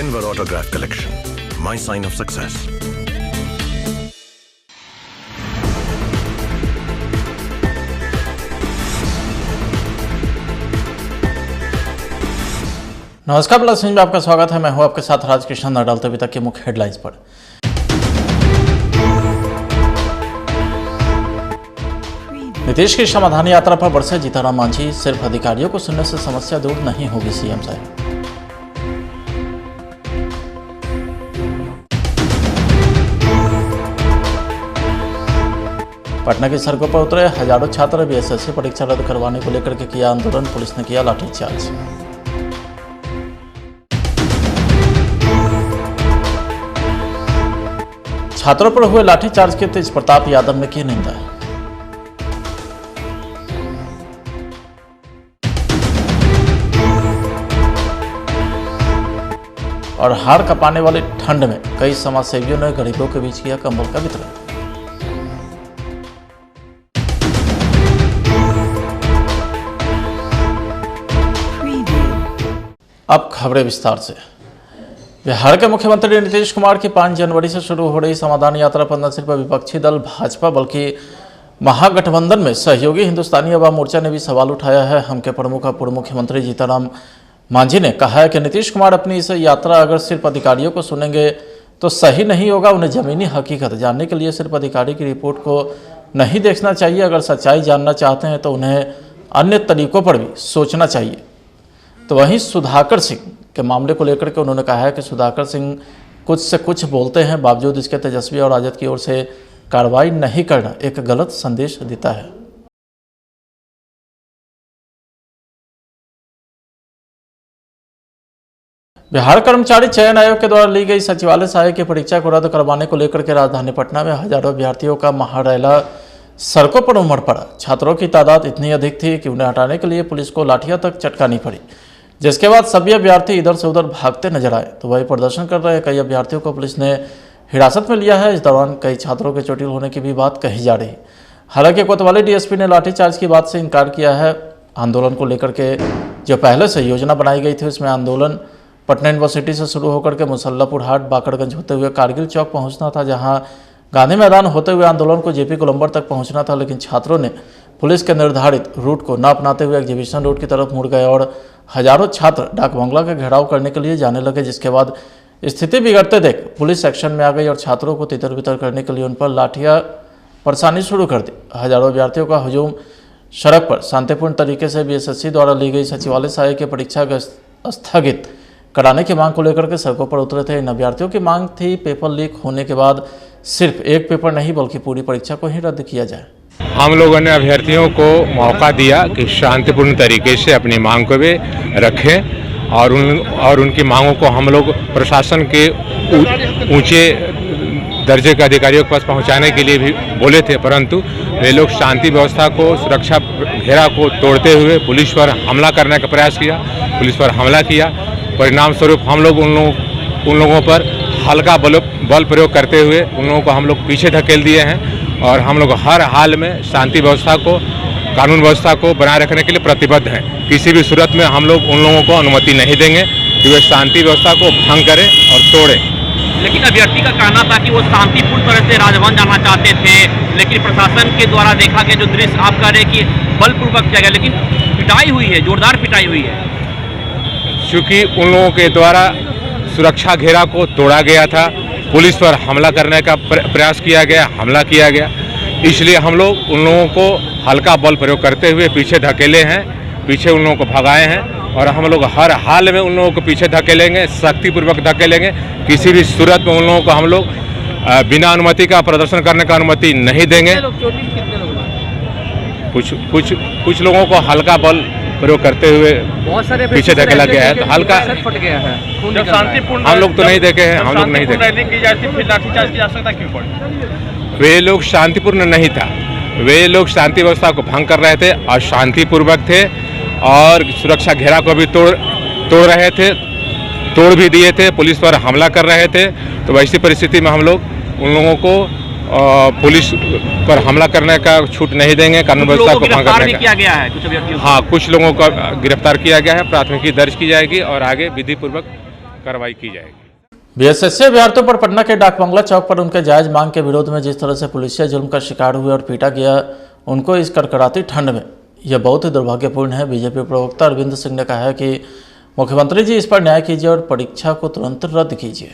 Denver Autograph Collection, my sign of success. नमस्कार, plus news में आपका स्वागत है। मैं हूं आपके साथ राजकृष्ण। नजर डालते अभी तक के मुख्य हेडलाइंस पर। नीतीश की समाधान यात्रा पर बरसे जीतनराम मांझी। सिर्फ अधिकारियों को सुनने से समस्या दूर नहीं होगी, सीएम साहब। पटना की सड़कों पर उतरे हजारों छात्र। बीएसएससी परीक्षा रद्द करवाने को लेकर के किया आंदोलन। पुलिस ने किया लाठीचार्ज। छात्रों पर हुए लाठीचार्ज के तेज प्रताप यादव ने की निंदा। और हाड़ कांपने वाली ठंड में कई समाजसेवियों ने गरीबों के बीच किया कंबल का वितरण। अब खबरें विस्तार से। बिहार के मुख्यमंत्री नीतीश कुमार की 5 जनवरी से शुरू हो रही समाधान यात्रा पर न सिर्फ विपक्षी दल भाजपा बल्कि महागठबंधन में सहयोगी हिंदुस्तानी अवाम मोर्चा ने भी सवाल उठाया है। हम के प्रमुख पूर्व मुख्यमंत्री जीतनराम मांझी ने कहा है कि नीतीश कुमार अपनी इस यात्रा अगर सिर्फ अधिकारियों को सुनेंगे तो सही नहीं होगा। उन्हें जमीनी हकीकत जानने के लिए सिर्फ अधिकारी की रिपोर्ट को नहीं देखना चाहिए। अगर सच्चाई जानना चाहते हैं तो उन्हें अन्य तरीकों पर भी सोचना चाहिए। तो वहीं सुधाकर सिंह के मामले को लेकर के उन्होंने कहा है कि सुधाकर सिंह कुछ से कुछ बोलते हैं, बावजूद इसके तेजस्वी और राजद की ओर से कार्रवाई नहीं करना एक गलत संदेश देता है। बिहार कर्मचारी चयन आयोग के द्वारा ली गई सचिवालय सहायक की परीक्षा को रद्द करवाने को लेकर के राजधानी पटना में हजारों अभ्यर्थियों का महारैला सड़कों पर उमड़ पड़ा। छात्रों की तादाद इतनी अधिक थी कि उन्हें हटाने के लिए पुलिस को लाठियां तक चटकानी पड़ी, जिसके बाद सभी अभ्यर्थी इधर से उधर भागते नजर आए। तो वही प्रदर्शन कर रहे कई अभ्यर्थियों को पुलिस ने हिरासत में लिया है। इस दौरान कई छात्रों के चोटिल होने की भी बात कही जा रही। हालांकि कोतवाली डीएसपी ने लाठीचार्ज की बात से इनकार किया है। आंदोलन को लेकर के जो पहले से योजना बनाई गई थी उसमें आंदोलन पटना यूनिवर्सिटी से शुरू होकर के मुसल्लापुर हाट बाकरगंज होते हुए कारगिल चौक पहुंचना था, जहां गांधी मैदान होते हुए आंदोलन को जेपी गोलंबर तक पहुंचना था। लेकिन छात्रों ने पुलिस के निर्धारित रूट को न अपनाते हुए एग्जीबिशन रोड की तरफ मुड़ गए और हजारों छात्र डाक बंगला का घेराव करने के लिए जाने लगे, जिसके बाद स्थिति बिगड़ते देख पुलिस एक्शन में आ गई और छात्रों को तितर बितर करने के लिए उन पर लाठियां बरसानी शुरू कर दी। हजारों अभ्यर्थियों का हुजूम सड़क पर शांतिपूर्ण तरीके से बीएसएससी द्वारा ली गई सचिवालय सहायक की परीक्षा को स्थगित कराने की मांग को लेकर के सड़कों पर उतरे थे। इन अभ्यर्थियों की मांग थी पेपर लीक होने के बाद सिर्फ एक पेपर नहीं बल्कि पूरी परीक्षा को ही रद्द किया जाए। हम लोगों ने अभ्यर्थियों को मौका दिया कि शांतिपूर्ण तरीके से अपनी मांग को भी रखें और उनकी मांगों को हम लोग प्रशासन के ऊंचे दर्जे के अधिकारियों के पास पहुंचाने के लिए भी बोले थे, परंतु वे लोग शांति व्यवस्था को, सुरक्षा घेरा को तोड़ते हुए पुलिस पर हमला करने का प्रयास किया। पुलिस पर हमला किया, परिणाम स्वरूप हम लोग उन लोगों पर हल्का बल प्रयोग करते हुए उन लोगों को हम लोग पीछे धकेल दिए हैं। और हम लोग हर हाल में शांति व्यवस्था को, कानून व्यवस्था को बनाए रखने के लिए प्रतिबद्ध हैं। किसी भी सूरत में हम लोग उन लोगों को अनुमति नहीं देंगे कि वे शांति व्यवस्था को भंग करें और तोड़ें। लेकिन अभ्यर्थी का कहना था कि वो शांतिपूर्ण तरह से राजभवन जाना चाहते थे, लेकिन प्रशासन के द्वारा देखा गया जो दृश्य आप कह रहे हैं कि बलपूर्वक किया गया, लेकिन पिटाई हुई है, जोरदार पिटाई हुई है। चूँकि उन लोगों के द्वारा सुरक्षा घेरा को तोड़ा गया था, पुलिस पर हमला करने का प्रयास किया गया, हमला किया गया, इसलिए हम लोग उन लोगों को हल्का बल प्रयोग करते हुए पीछे धकेले हैं, पीछे उन लोगों को भगाए हैं। और हम लोग हर हाल में उन लोगों को पीछे धकेलेंगे, शक्तिपूर्वक धकेलेंगे। किसी भी सूरत में उन लोगों को हम लोग बिना अनुमति का प्रदर्शन करने का अनुमति नहीं देंगे। कुछ लोगों को हल्का बल प्रयोग करते हुए बहुत सारे पीछे धकेला गया है, तो हल्का फट गया है। हम लोग तो नहीं देखे हैं, हम लोग नहीं देखे। वे लोग शांतिपूर्ण नहीं था, वे लोग शांति व्यवस्था को भंग कर रहे थे और शांतिपूर्वक थे और सुरक्षा घेरा को भी तोड़ रहे थे, तोड़ भी दिए थे, पुलिस पर हमला कर रहे थे। तो वैसी परिस्थिति में हम लोग उन लोगों को पुलिस पर हमला करने का छूट नहीं देंगे, कानून व्यवस्था को भंग करने का। किया गया है कुछ अभ्यर्थियों को। हाँ, कुछ लोगों को गिरफ्तार किया गया है, प्राथमिकी दर्ज की जाएगी और आगे विधि पूर्वक कार्रवाई की जाएगी। बीएसएससी अभ्यर्थियों पर पटना के डाक बंगला चौक पर उनके जायज मांग के विरोध में जिस तरह से पुलिसिया जुल्म का शिकार हुए और पीटा गया उनको इस कड़कड़ाती ठंड में, यह बहुत ही दुर्भाग्यपूर्ण है। बीजेपी प्रवक्ता अरविंद सिंह ने कहा है कि मुख्यमंत्री जी इस पर न्याय कीजिए और परीक्षा को तुरंत रद्द कीजिए।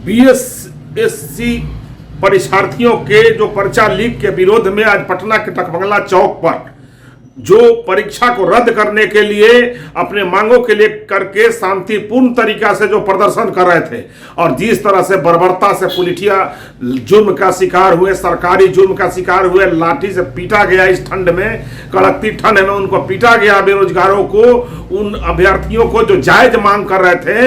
बीएसएससी परीक्षार्थियों के जो पर्चा लीक के विरोध में आज पटना के डाकबंगला चौक पर जो परीक्षा को रद्द करने के लिए अपने मांगों के लिए करके शांतिपूर्ण तरीका से जो प्रदर्शन कर रहे थे और जिस तरह से बर्बरता से पुलिसिया जुर्म का शिकार हुए, सरकारी जुर्म का शिकार हुए, लाठी से पीटा गया, इस ठंड में, कड़कती ठंड में उनको पीटा गया, बेरोजगारों को, उन अभ्यर्थियों को जो जायज मांग कर रहे थे,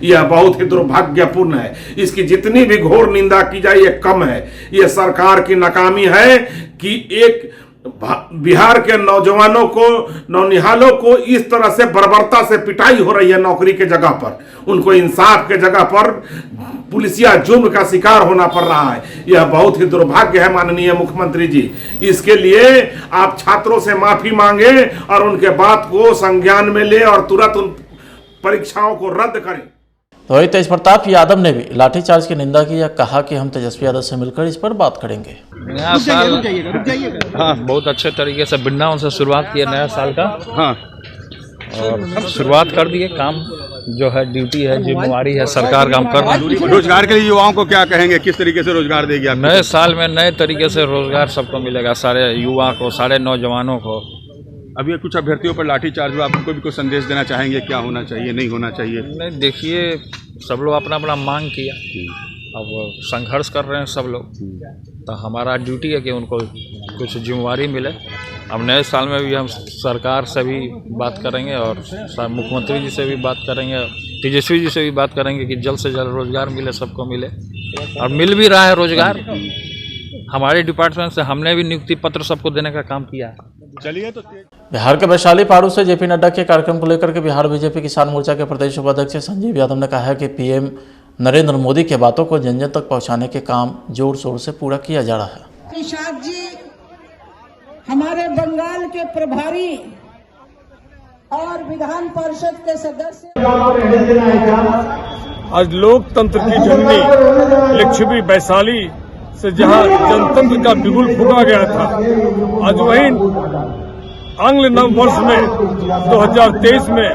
यह बहुत ही दुर्भाग्यपूर्ण है। इसकी जितनी भी घोर निंदा की जाए ये कम है। यह सरकार की नाकामी है कि एक बिहार के नौजवानों को, नौनिहालों को इस तरह से बर्बरता से पिटाई हो रही है नौकरी के जगह पर, उनको इंसाफ के जगह पर पुलिसिया जुर्म का शिकार होना पड़ रहा है। यह बहुत ही दुर्भाग्य है माननीय मुख्यमंत्री जी। इसके लिए आप छात्रों से माफी मांगे और उनके बात को संज्ञान में ले और तुरंत उन परीक्षाओं को रद्द करें। तो वही तेज प्रताप यादव ने भी लाठीचार्ज की निंदा की, या कहा कि हम तेजस्वी यादव से मिलकर इस पर बात करेंगे। नया साल हाँ बहुत अच्छे तरीके से वृंदावन से शुरुआत किए नया साल का। हाँ और शुरुआत कर दिए, काम जो है ड्यूटी है, जिम्मेवारी है, सरकार काम कर रही है। रोजगार के लिए युवाओं को क्या कहेंगे, किस तरीके से रोजगार देगी आप? नए साल में नए तरीके से रोजगार सबको मिलेगा, सारे युवा को, सारे नौजवानों को। अभी कुछ अभ्यर्थियों पर लाठीचार्ज हुआ, आप उनको भी कुछ संदेश देना चाहेंगे, क्या होना चाहिए, नहीं होना चाहिए? नहीं, देखिए सब लोग अपना अपना मांग किया, अब संघर्ष कर रहे हैं सब लोग, तो हमारा ड्यूटी है कि उनको कुछ जिम्मेवारी मिले। अब नए साल में भी हम सरकार से भी बात करेंगे और मुख्यमंत्री जी से भी बात करेंगे, तेजस्वी जी से भी बात करेंगे कि जल्द से जल्द रोजगार मिले, सबको मिले, और मिल भी रहा है रोजगार। हमारे डिपार्टमेंट से हमने भी नियुक्ति पत्र सबको देने का काम किया है। चलिए तो बिहार के वैशाली पारू से जेपी नड्डा के कार्यक्रम को लेकर के बिहार बीजेपी किसान मोर्चा के प्रदेश उपाध्यक्ष संजीव यादव ने कहा है कि पीएम नरेंद्र मोदी के बातों को जन जन तक पहुंचाने के काम जोर शोर से पूरा किया जा रहा है। प्रसाद जी हमारे बंगाल के प्रभारी और विधान परिषद के सदस्य। आज लोकतंत्र की जननी लिच्छवी वैशाली से जहां जनतंत्र का बिगुल फूका गया था, आज वहीं आंग्ल नव वर्ष में 2023 में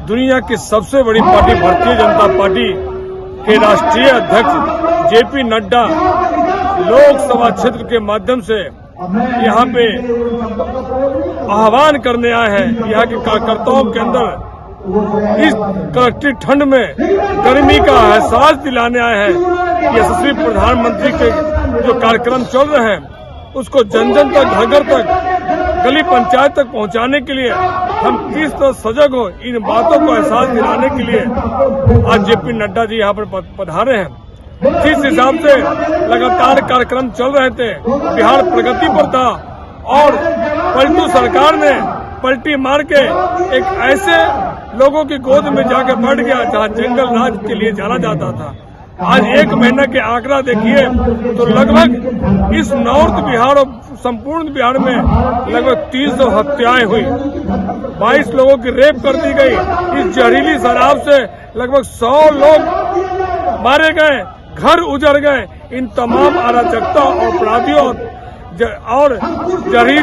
दुनिया की सबसे बड़ी पार्टी भारतीय जनता पार्टी के राष्ट्रीय अध्यक्ष जेपी नड्डा लोकसभा क्षेत्र के माध्यम से यहाँ पे आह्वान करने आए हैं। यहाँ के कार्यकर्ताओं के अंदर इस कड़कती ठंड में गर्मी का एहसास दिलाने आए हैं। यशस्वी प्रधानमंत्री के जो कार्यक्रम चल रहे हैं उसको जन जन तक, घर घर तक, गली पंचायत तक पहुंचाने के लिए हम किस तरह सजग हो, इन बातों को एहसास दिलाने के लिए आज जेपी नड्डा जी यहाँ पर पधारे हैं। जिस हिसाब से लगातार कार्यक्रम चल रहे थे, बिहार प्रगति पर था और पलटू सरकार ने पलटी मार के एक ऐसे लोगों की गोद में जाके बैठ गया जहाँ जंगल राज के लिए जाना जाता था। आज एक महीना के आंकड़ा देखिए तो लगभग इस नॉर्थ बिहार और संपूर्ण बिहार में लगभग 300 हत्याएं हुई, 22 लोगों की रेप कर दी गई। इस जहरीली शराब से लगभग 100 लोग मारे गए, घर उजड़ गए। इन तमाम अराजकता और अपराधियों और जहरीली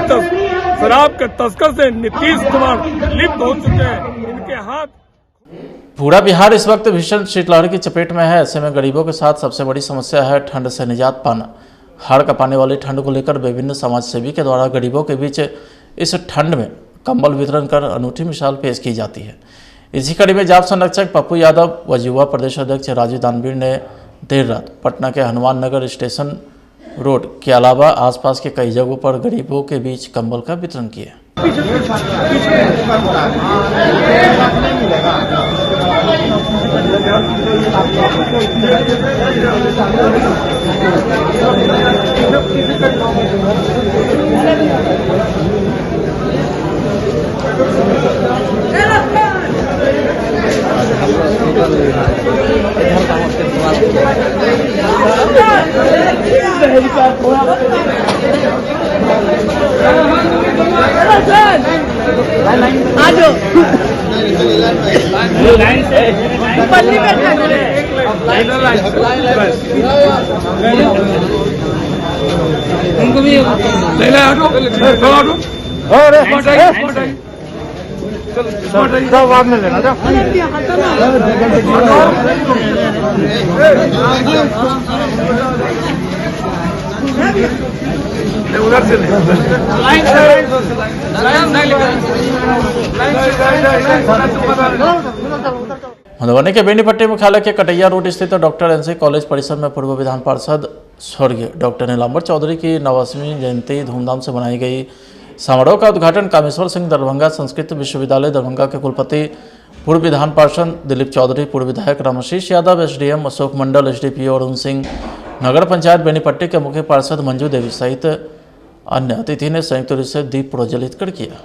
शराब के तस्कर से नीतीश कुमार लिप्त हो चुके हैं। इनके हाथ पूरा बिहार इस वक्त भीषण शीतलहर की चपेट में है। ऐसे में गरीबों के साथ सबसे बड़ी समस्या है ठंड से निजात पाना। हाड़ कपाने वाली ठंड को लेकर विभिन्न समाज सेवी के द्वारा गरीबों के बीच इस ठंड में कंबल वितरण कर अनूठी मिसाल पेश की जाती है। इसी कड़ी में जाप संरक्षक पप्पू यादव व युवा प्रदेश अध्यक्ष राजू दानवीर ने देर रात पटना के हनुमान नगर स्टेशन रोड के अलावा आसपास के कई जगहों पर गरीबों के बीच कंबल का वितरण किया। आज बाद में लेना उधर से मधुबनी के बेनीपट्टी मुख्यालय के कटैया रोड स्थित डॉक्टर एनसी कॉलेज परिसर में पूर्व विधान पार्षद स्वर्गीय डॉक्टर नीलांबर चौधरी की 89वीं जयंती धूमधाम से मनाई गई। समारोह का उद्घाटन कामेश्वर सिंह दरभंगा संस्कृत विश्वविद्यालय दरभंगा के कुलपति पूर्व विधान पार्षद दिलीप चौधरी, पूर्व विधायक रामाशीष यादव, एसडीएम अशोक मंडल, एसडीपीओ अरुण सिंह, नगर पंचायत बेनीपट्टी के मुख्य पार्षद मंजू देवी सहित अन्य अतिथि ने संयुक्त रूप से दीप प्रज्वलित कर किया।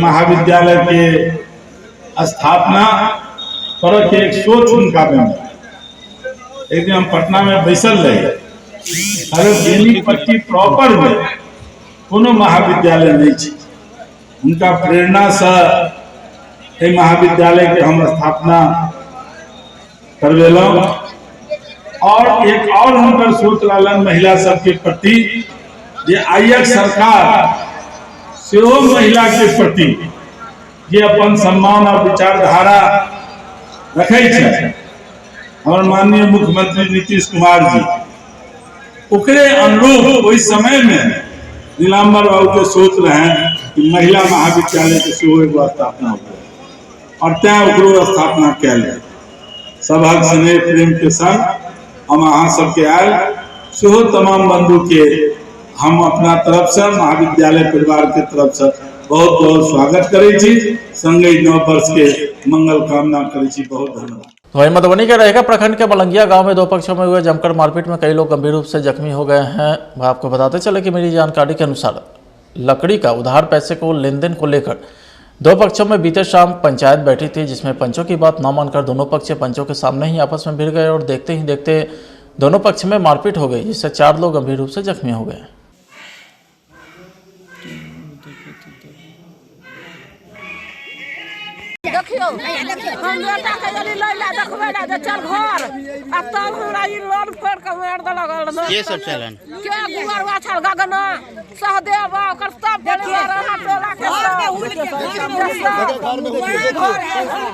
महाविद्यालय के स्थापना पर एक सोच उनका बन। एक दिन हम पटना में बैसल रहे, अरे बेनीपट्टी प्रॉपर में कोनो महाविद्यालय नहीं थी। उनका प्रेरणा से महाविद्यालय के हम स्थापना करवेलों और एक और हम सोच रहलन महिला सबके प्रति जे आइक सरकार से महिला के प्रति जे अपन सम्मान और विचारधारा रखे छे। और माननीय मुख्यमंत्री नीतीश कुमार जी ओकरे अनुरूप उस समय में नीलांबर बाबू के सोच रहे हैं कि महिला महाविद्यालय के सेहो स्थापना हो और तैं स्थापना कैल जाए। सभक स्नेह प्रेम के संग हम अहाँ सबके आयल सेहो तमाम बंधु के हम अपना तरफ से महाविद्यालय परिवार के तरफ से बहुत बहुत स्वागत करे छी, संगे नव वर्ष के मंगल कामना करे छी। बहुत धन्यवाद। वहीं मधुबनी के रहेगा प्रखंड के मलंगिया गांव में दो पक्षों में हुए जमकर मारपीट में कई लोग गंभीर रूप से जख्मी हो गए हैं। आपको बताते चले कि मेरी जानकारी के अनुसार लकड़ी का उधार पैसे को लेन देन को लेकर दो पक्षों में बीते शाम पंचायत बैठी थी, जिसमें पंचों की बात न मानकर दोनों पक्ष पंचों के सामने ही आपस में भिड़ गए और देखते ही देखते दोनों पक्ष में मारपीट हो गई, जिससे 4 लोग गंभीर रूप से जख्मी हो गए। देखियो हम बेटा के जल्दी ले ला देखबे ला जे चल घर आ तब हमरा ई लोन फेर के मार देलक। ये सब चलन के गुगरवा छल गगना सहदेव ओकर सब देखिए रहा टोला के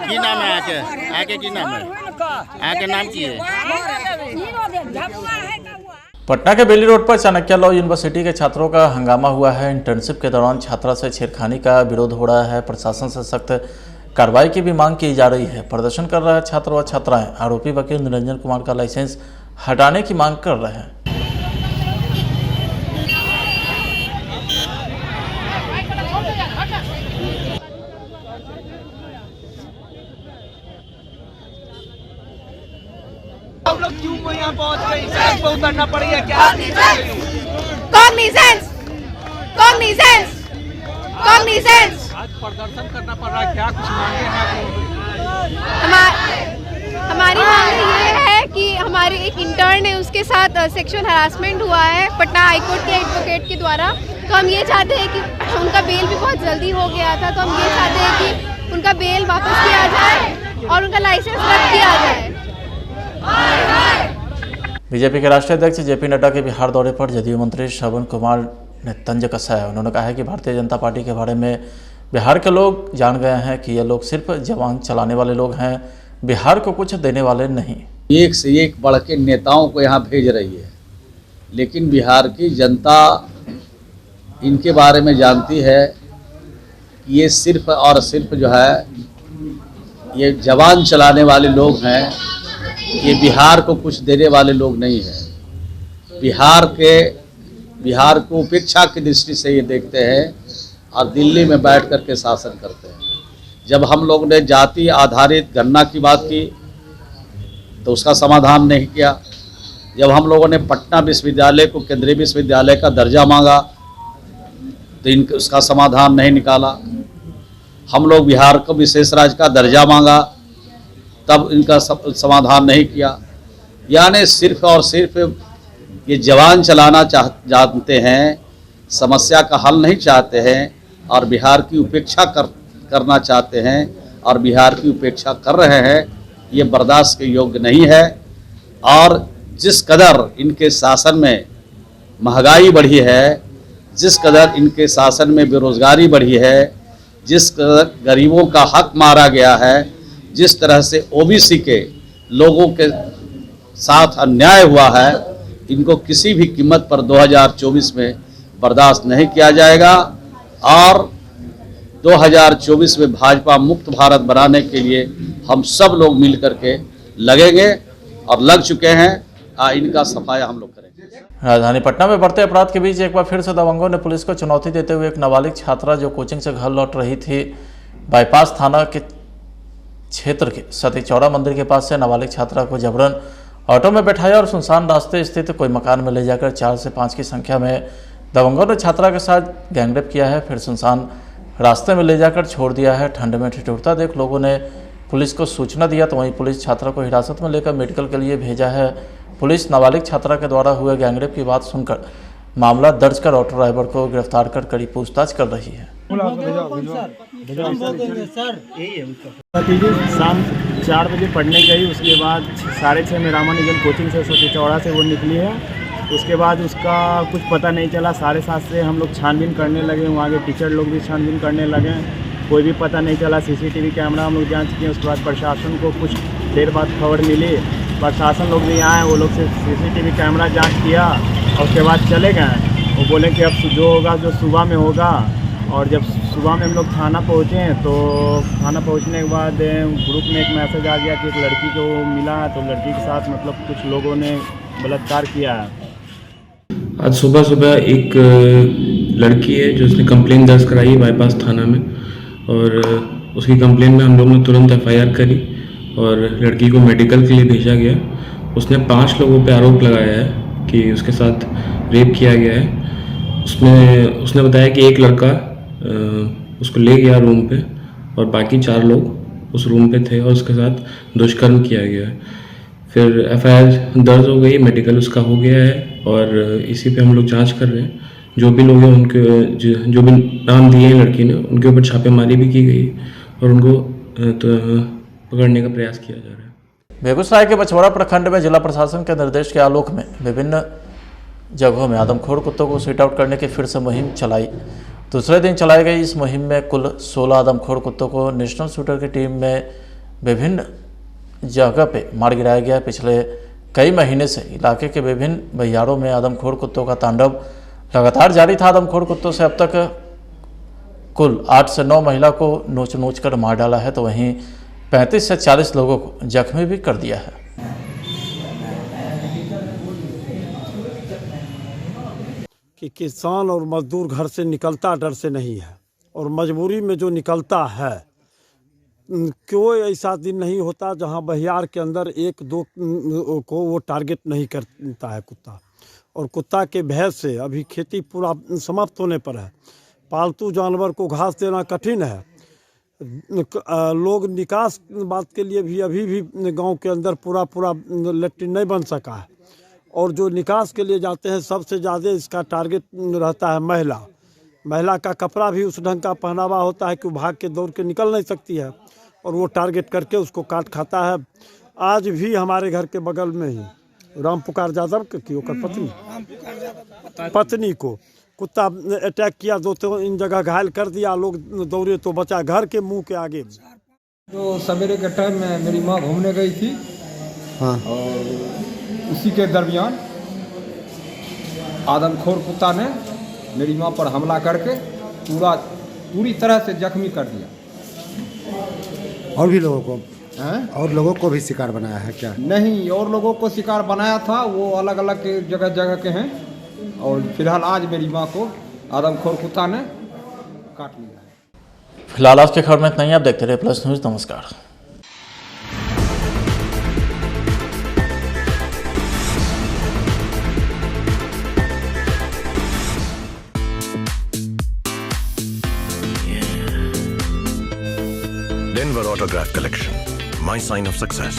की नाम है आके की नाम है आके नाम की है। पटना के बेली रोड पर चाणक्य लॉ यूनिवर्सिटी के छात्रों का हंगामा हुआ है। इंटर्नशिप के दौरान छात्रा से छेड़खानी का विरोध हो रहा है। प्रशासन से सख्त कार्रवाई की भी मांग की जा रही है। प्रदर्शन कर रहे छात्र व छात्राएं आरोपी वकील निरंजन कुमार का लाइसेंस हटाने की मांग कर रहे हैं। आप लोग क्यों यहाँ पहुँच गए? सड़क पर उतरना पड़ेगा क्या? कॉग्निजेंस आज प्रदर्शन करना पड़ रहा है, क्या कुछ मांगे हैं? हमारी मांग ये है कि हमारे एक इंटर्न है उसके साथ सेक्सुअल हरासमेंट हुआ है पटना हाईकोर्ट के एडवोकेट के द्वारा। तो हम ये चाहते हैं कि उनका बेल भी बहुत जल्दी हो गया था, तो हम ये चाहते हैं कि उनका बेल वापस किया जाए और उनका लाइसेंस रद्द किया जाए। बीजेपी के राष्ट्रीय अध्यक्ष जेपी नड्डा के बिहार दौरे पर जदयू मंत्री श्रवण कुमार ने तंज कसा है। उन्होंने कहा है कि भारतीय जनता पार्टी के बारे में बिहार के लोग जान गए हैं कि ये लोग सिर्फ जवान चलाने वाले लोग हैं, बिहार को कुछ देने वाले नहीं। एक से एक बढ़ के नेताओं को यहाँ भेज रही है, लेकिन बिहार की जनता इनके बारे में जानती है कि ये सिर्फ और सिर्फ जो है ये जवान चलाने वाले लोग हैं, ये बिहार को कुछ देने वाले लोग नहीं हैं। बिहार को उपेक्षा की दृष्टि से ये देखते हैं और दिल्ली में बैठ कर के शासन करते हैं। जब हम लोग ने जाति आधारित गणना की बात की तो उसका समाधान नहीं किया। जब हम लोगों ने पटना विश्वविद्यालय को केंद्रीय विश्वविद्यालय का दर्जा मांगा तो इनका उसका समाधान नहीं निकाला। हम लोग बिहार को विशेष राज्य का दर्जा मांगा, तब इनका समाधान नहीं किया। यानी सिर्फ और सिर्फ ये जवान चलाना जानते हैं, समस्या का हल नहीं चाहते हैं और बिहार की उपेक्षा करना चाहते हैं और बिहार की उपेक्षा कर रहे हैं। ये बर्दाश्त के योग्य नहीं है। और जिस कदर इनके शासन में महंगाई बढ़ी है, जिस कदर इनके शासन में बेरोजगारी बढ़ी है, जिस कदर गरीबों का हक मारा गया है, जिस तरह से ओबीसी के लोगों के साथ अन्याय हुआ है, इनको किसी भी कीमत पर 2024 में बर्दाश्त नहीं किया जाएगा। और 2024 में भाजपा मुक्त भारत बनाने के लिए हम सब लोग मिल करके लगेंगे और लग चुके हैं। इनका सफाया हम लोग करेंगे। राजधानी पटना में बढ़ते अपराध के बीच एक बार फिर से दबंगों ने पुलिस को चुनौती देते हुए एक नाबालिग छात्रा जो कोचिंग से घर लौट रही थी, बाईपास थाना के क्षेत्र के सती चौड़ा मंदिर के पास से नाबालिग छात्रा को जबरन ऑटो में बैठाया और सुनसान रास्ते स्थित कोई मकान में ले जाकर 4 से 5 की संख्या में दबंगों ने छात्रा के साथ गैंगरेप किया है, फिर सुनसान रास्ते में ले जाकर छोड़ दिया है। ठंड में ठिठुरता देख लोगों ने पुलिस को सूचना दिया तो वहीं पुलिस छात्रा को हिरासत में लेकर मेडिकल के लिए भेजा है। पुलिस नाबालिग छात्रा के द्वारा हुए गैंगरेप की बात सुनकर मामला दर्ज कर ऑटो ड्राइवर को गिरफ्तार कर कड़ी पूछताछ कर रही है। शाम 4 बजे पढ़ने गई, उसके बाद 6:30 में रामानुजन कोचिंग से सती चौड़ा से वो निकली है। उसके बाद उसका कुछ पता नहीं चला। 7:30 से हम लोग छानबीन करने लगे, वहाँ के टीचर लोग भी छानबीन करने लगे, कोई भी पता नहीं चला। सीसीटीवी कैमरा हम लोग जांच किए। उसके बाद प्रशासन को कुछ देर बाद खबर मिली, प्रशासन लोग भी आए, वो लोग से सीसीटीवी कैमरा जांच किया और उसके बाद चले गए। वो बोले कि अब जो होगा जो सुबह में होगा। और जब सुबह में हम लोग थाना पहुँचे तो थाना पहुँचने के बाद ग्रुप में एक मैसेज आ गया कि एक लड़की को मिला है, तो लड़की के साथ मतलब कुछ लोगों ने बलात्कार किया है। आज सुबह एक लड़की है जो उसने कंप्लेन दर्ज कराई बाईपास थाना में, और उसकी कंप्लेन में हम लोग ने तुरंत एफआईआर करी और लड़की को मेडिकल के लिए भेजा गया। उसने 5 लोगों पे आरोप लगाया है कि उसके साथ रेप किया गया है। उसने बताया कि एक लड़का उसको ले गया रूम पे और बाकी 4 लोग उस रूम पे थे और उसके साथ दुष्कर्म किया गया। फिर एफआईआर दर्ज हो गई, मेडिकल उसका हो गया है और इसी पे हम लोग जांच कर रहे हैं। जो भी लोग हैं उनके जो भी नाम दिए हैं लड़की ने, उनके ऊपर छापेमारी भी की गई और उनको पकड़ने का प्रयास किया जा रहा है। बेगूसराय के बछवाड़ा प्रखंड में जिला प्रशासन के निर्देश के आलोक में विभिन्न जगहों में आदमखोर कुत्तों को सीट आउट करने की फिर से मुहिम चलाई। दूसरे दिन चलाई गई इस मुहिम में कुल 16 आदमखोर कुत्तों को नेशनल शूटर की टीम में विभिन्न जगह पे मार गिराया गया। पिछले कई महीने से इलाके के विभिन्न बहियारों में आदमखोर कुत्तों का तांडव लगातार जारी था। आदमखोर कुत्तों से अब तक कुल 8 से 9 महिला को नोच कर मार डाला है, तो वहीं 35 से 40 लोगों को जख्मी भी कर दिया है। कि किसान और मजदूर घर से निकलता डर से नहीं है, और मजबूरी में जो निकलता है, कोई ऐसा दिन नहीं होता जहां बहियार के अंदर 1-2 को वो टारगेट नहीं करता है कुत्ता। और कुत्ता के भय से अभी खेती पूरा समाप्त होने पर है। पालतू जानवर को घास देना कठिन है। लोग निकास बात के लिए भी अभी भी गांव के अंदर पूरा लेट्रिन नहीं बन सका है, और जो निकास के लिए जाते हैं सबसे ज़्यादा इसका टारगेट रहता है महिला का कपड़ा भी उस ढंग का पहनावा होता है कि वो भाग के दौड़ के निकल नहीं सकती है, और वो टारगेट करके उसको काट खाता है। आज भी हमारे घर के बगल में ही राम पुकार यादव की ओकर पत्नी को कुत्ता अटैक किया, 2-3 जगह घायल कर दिया। लोग दौड़े तो बचा घर के मुंह के आगे। तो सवेरे के टाइम में मेरी माँ घूमने गई थी, हाँ, और उसी के दरमियान आदमखोर कुत्ता ने मेरी माँ पर हमला करके पूरी तरह से जख्मी कर दिया। और भी लोगों को और लोगों को भी शिकार बनाया है क्या? नहीं, और लोगों को शिकार बनाया था, वो अलग अलग जगह के हैं, और फिलहाल आज मेरी माँ को आदमखोर कुत्ता ने काट लिया है। फिलहाल आज के खबर में इतना ही। आप देखते रहे प्लस न्यूज़। नमस्कार। Denver Autograph Collection, my sign of success.